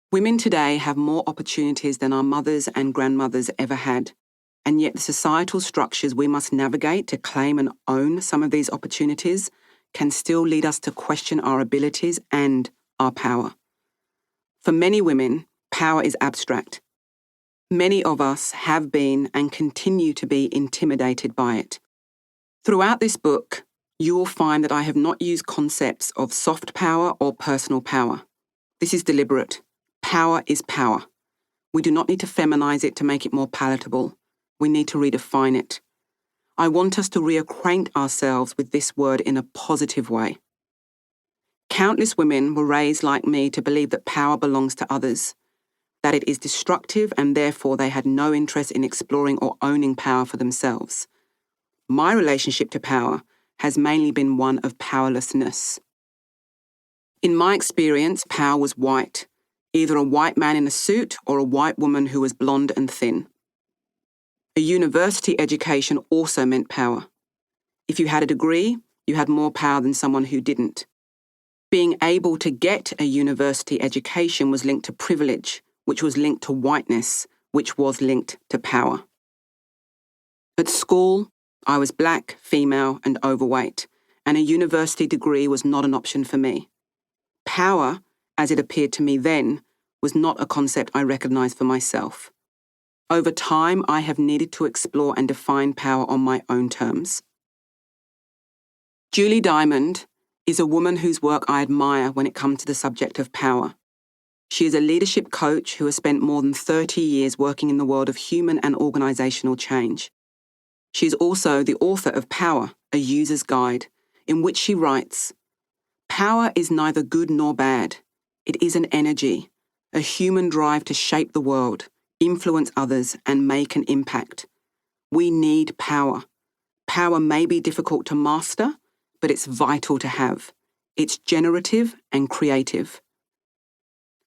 Women today have more opportunities than our mothers and grandmothers ever had, and yet the societal structures we must navigate to claim and own some of these opportunities can still lead us to question our abilities and our power. For many women, power is abstract. Many of us have been and continue to be intimidated by it. Throughout this book, you will find that I have not used concepts of soft power or personal power. This is deliberate. Power is power. We do not need to feminize it to make it more palatable. We need to redefine it. I want us to reacquaint ourselves with this word in a positive way. Countless women were raised like me to believe that power belongs to others, that it is destructive and therefore they had no interest in exploring or owning power for themselves. My relationship to power has mainly been one of powerlessness. In my experience, power was white, either a white man in a suit or a white woman who was blonde and thin. A university education also meant power. If you had a degree, you had more power than someone who didn't. Being able to get a university education was linked to privilege, which was linked to whiteness, which was linked to power. At school, I was black, female, and overweight, and a university degree was not an option for me. Power, as it appeared to me then, was not a concept I recognized for myself. Over time, I have needed to explore and define power on my own terms. Julie Diamond is a woman whose work I admire when it comes to the subject of power. She is a leadership coach who has spent more than 30 years working in the world of human and organizational change. She is also the author of Power, a User's Guide, in which she writes, "Power is neither good nor bad. It is an energy, a human drive to shape the world, influence others, and make an impact. We need power. Power may be difficult to master, but it's vital to have. It's generative and creative."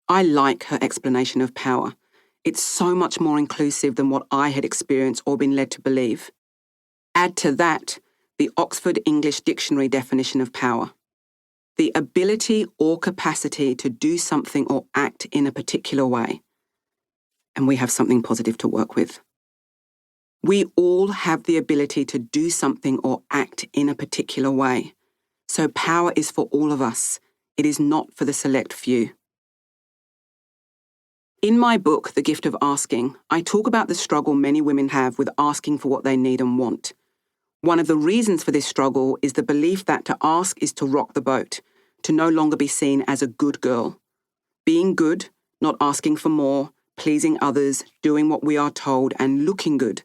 I like her explanation of power. It's so much more inclusive than what I had experienced or been led to believe. Add to that the Oxford English Dictionary definition of power: the ability or capacity to do something or act in a particular way. And we have something positive to work with. We all have the ability to do something or act in a particular way. So power is for all of us. It is not for the select few. In my book, The Gift of Asking, I talk about the struggle many women have with asking for what they need and want. One of the reasons for this struggle is the belief that to ask is to rock the boat, to no longer be seen as a good girl. Being good, not asking for more, pleasing others, doing what we are told, and looking good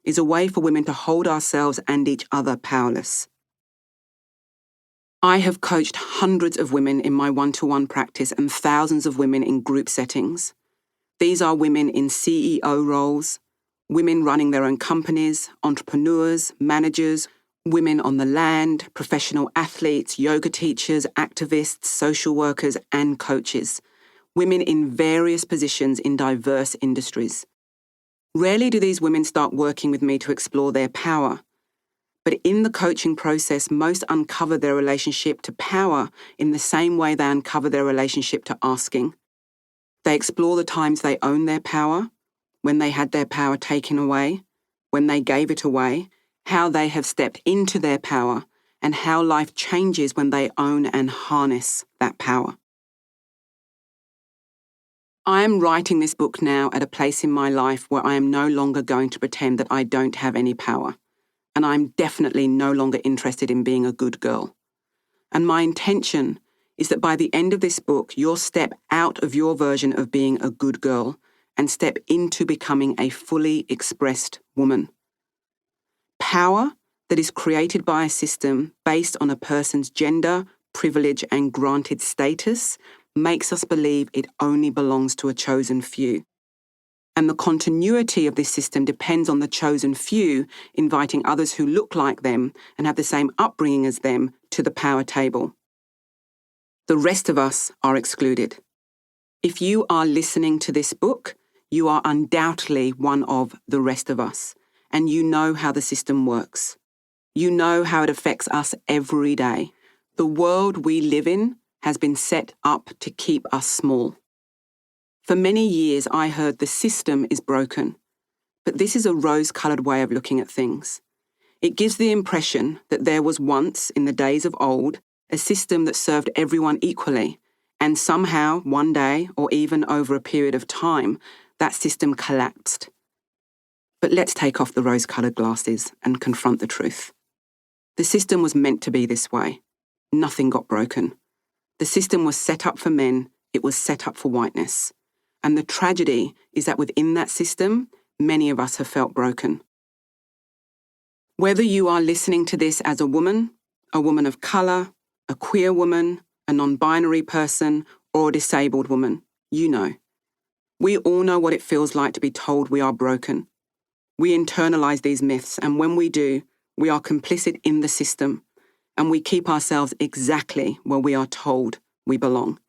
is a way for women to hold ourselves and each other powerless. I have coached hundreds of women in my one-to-one practice and thousands of women in group settings. These are women in CEO roles, women running their own companies, entrepreneurs, managers, women on the land, professional athletes, yoga teachers, activists, social workers, and coaches. Women in various positions in diverse industries. Rarely do these women start working with me to explore their power. But in the coaching process, most uncover their relationship to power in the same way they uncover their relationship to asking. They explore the times they own their power, when they had their power taken away, when they gave it away, how they have stepped into their power, and how life changes when they own and harness that power. I am writing this book now at a place in my life where I am no longer going to pretend that I don't have any power, and I'm definitely no longer interested in being a good girl. And my intention is that by the end of this book, you'll step out of your version of being a good girl and step into becoming a fully expressed woman. Power that is created by a system based on a person's gender, privilege, and granted status makes us believe it only belongs to a chosen few. And the continuity of this system depends on the chosen few inviting others who look like them and have the same upbringing as them to the power table. The rest of us are excluded. If you are listening to this book, you are undoubtedly one of the rest of us, and you know how the system works. You know how it affects us every day. The world we live in has been set up to keep us small. For many years, I heard the system is broken. But this is a rose-coloured way of looking at things. It gives the impression that there was once, in the days of old, a system that served everyone equally, and somehow, one day, or even over a period of time, that system collapsed. But let's take off the rose-coloured glasses and confront the truth. The system was meant to be this way. Nothing got broken. The system was set up for men, it was set up for whiteness. And the tragedy is that within that system, many of us have felt broken. Whether you are listening to this as a woman of colour, a queer woman, a non-binary person, or a disabled woman, you know. We all know what it feels like to be told we are broken. We internalise these myths, and when we do, we are complicit in the system, and we keep ourselves exactly where we are told we belong.